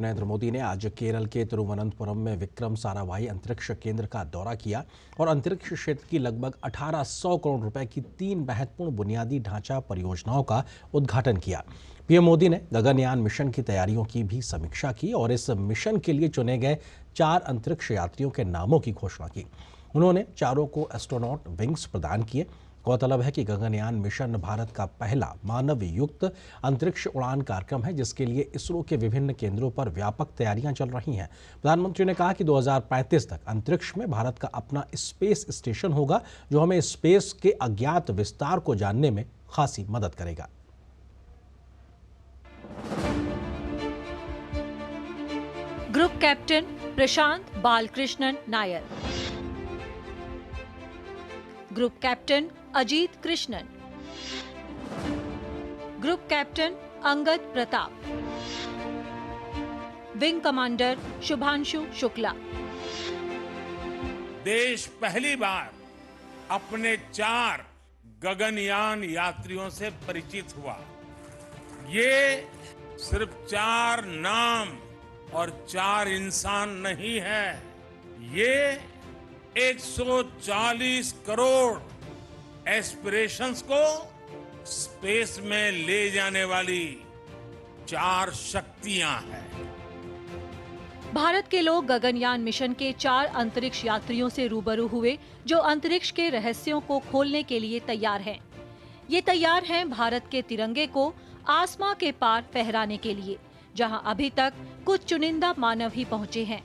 नरेंद्र मोदी ने आज केरल के तिरुवनंतपुरम में विक्रम साराभाई अंतरिक्ष केंद्र का दौरा किया और अंतरिक्ष क्षेत्र की लगभग 1800 करोड़ रुपए की 3 महत्वपूर्ण बुनियादी ढांचा परियोजनाओं का उद्घाटन किया। पीएम मोदी ने गगनयान मिशन की तैयारियों की भी समीक्षा की और इस मिशन के लिए चुने गए 4 अंतरिक्ष यात्रियों के नामों की घोषणा की। उन्होंने चारों को एस्ट्रोनॉट विंग्स प्रदान किए। गौरतलब है कि गगनयान मिशन भारत का पहला मानव युक्त अंतरिक्ष उड़ान कार्यक्रम है, जिसके लिए इसरो के विभिन्न केंद्रों पर व्यापक तैयारियां चल रही हैं। प्रधानमंत्री ने कहा कि 2035 तक अंतरिक्ष में भारत का अपना स्पेस स्टेशन होगा, जो हमें स्पेस के अज्ञात विस्तार को जानने में खासी मदद करेगा। Group captain Prashant Balakrishnan Nair, group captain Ajit Krishnan, group captain Angad Pratap, wing commander Shubhanshu Shukla. देश पहली बार अपने 4 गगनयान यात्रियों से परिचित हुआ। ये सिर्फ 4 नाम और 4 इंसान नहीं है, ये 140 करोड़ एस्पिरेशंस को स्पेस में ले जाने वाली 4 शक्तियां हैं। भारत के लोग गगनयान मिशन के 4 अंतरिक्ष यात्रियों से रूबरू हुए, जो अंतरिक्ष के रहस्यों को खोलने के लिए तैयार हैं। ये तैयार हैं भारत के तिरंगे को आसमां के पार फहराने के लिए, जहां अभी तक कुछ चुनिंदा मानव ही पहुंचे हैं।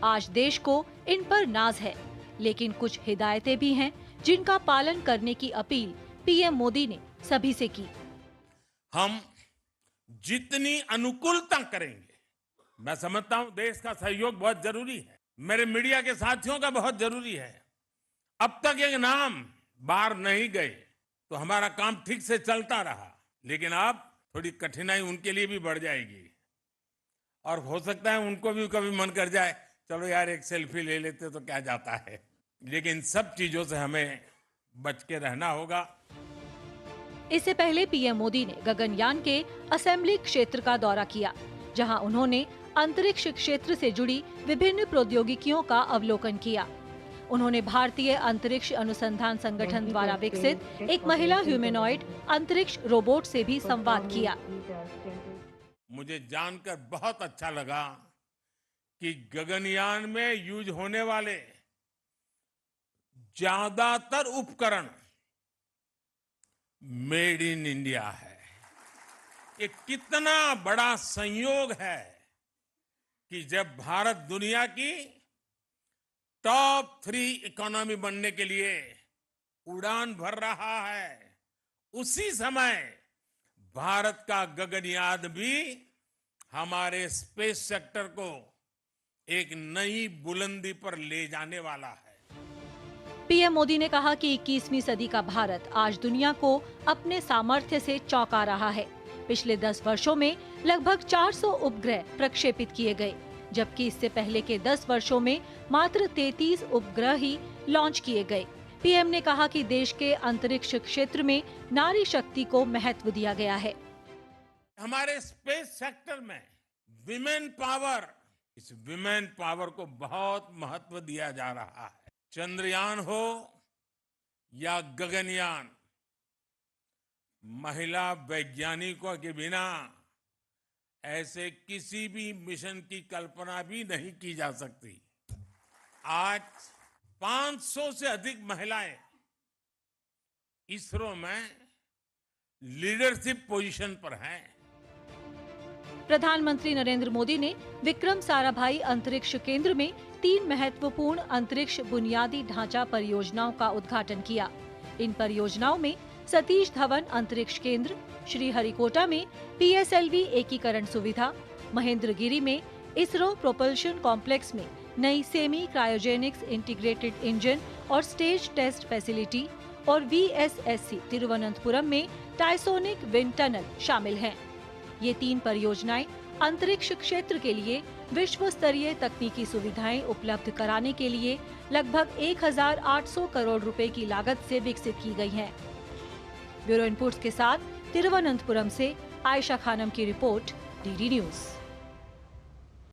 आज देश को इन पर नाज है, लेकिन कुछ हिदायतें भी हैं जिनका पालन करने की अपील पीएम मोदी ने सभी से की। हम जितनी अनुकूलता करेंगे, मैं समझता हूं देश का सहयोग बहुत जरूरी है, मेरे मीडिया के साथियों का बहुत जरूरी है। अब तक एक नाम बाहर नहीं गए तो हमारा काम ठीक से चलता रहा, लेकिन अब थोड़ी कठिनाई उनके लिए भी बढ़ जाएगी और हो सकता है उनको भी कभी मन कर जाए, चलो यार एक सेल्फी ले लेते तो क्या जाता है। लेकिन सब चीजों से हमें बच के रहना होगा। इससे पहले पीएम मोदी ने गगनयान के असेंबली क्षेत्र का दौरा किया, जहां उन्होंने अंतरिक्ष क्षेत्र से जुड़ी विभिन्न प्रौद्योगिकियों का अवलोकन किया। उन्होंने भारतीय अंतरिक्ष अनुसंधान संगठन द्वारा विकसित एक महिला ह्यूमैनॉइड अंतरिक्ष रोबोट से भी संवाद किया। मुझे जानकर बहुत अच्छा लगा कि गगनयान में यूज होने वाले ज्यादातर उपकरण मेड इन इंडिया है। ये कितना बड़ा संयोग है कि जब भारत दुनिया की टॉप 3 इकोनॉमी बनने के लिए उड़ान भर रहा है, उसी समय भारत का गगनयान भी हमारे स्पेस सेक्टर को एक नई बुलंदी पर ले जाने वाला है। पीएम मोदी ने कहा कि 21वीं सदी का भारत आज दुनिया को अपने सामर्थ्य से चौंका रहा है। पिछले 10 वर्षों में लगभग 400 उपग्रह प्रक्षेपित किए गए, जबकि इससे पहले के 10 वर्षों में मात्र 33 उपग्रह ही लॉन्च किए गए। पीएम ने कहा कि देश के अंतरिक्ष क्षेत्र में नारी शक्ति को महत्व दिया गया है। हमारे स्पेस सेक्टर में विमेन पावर, इस विमेन पावर को बहुत महत्व दिया जा रहा है। चंद्रयान हो या गगनयान, महिला वैज्ञानिकों के बिना ऐसे किसी भी मिशन की कल्पना भी नहीं की जा सकती। आज 500 से अधिक महिलाएं इसरो में लीडरशिप पोजीशन पर हैं। प्रधानमंत्री नरेंद्र मोदी ने विक्रम साराभाई अंतरिक्ष केंद्र में 3 महत्वपूर्ण अंतरिक्ष बुनियादी ढांचा परियोजनाओं का उद्घाटन किया। इन परियोजनाओं में सतीश धवन अंतरिक्ष केंद्र, श्रीहरिकोटा में पीएसएलवी एकीकरण सुविधा, महेंद्रगिरी में इसरो प्रोपल्शन कॉम्प्लेक्स में नई सेमी क्रायोजेनिक्स इंटीग्रेटेड इंजन और स्टेज टेस्ट फैसिलिटी और वीएसएससी तिरुवनंतपुरम में टाइसोनिक विंड टनल शामिल हैं। ये 3 परियोजनाएं अंतरिक्ष क्षेत्र के लिए विश्व स्तरीय तकनीकी सुविधाएं उपलब्ध कराने के लिए लगभग 1800 करोड़ रुपए की लागत से विकसित की गई हैं। ब्यूरो इनपुट्स के साथ तिरुवनंतपुरम से आयशा खानम की रिपोर्ट, डीडी न्यूज।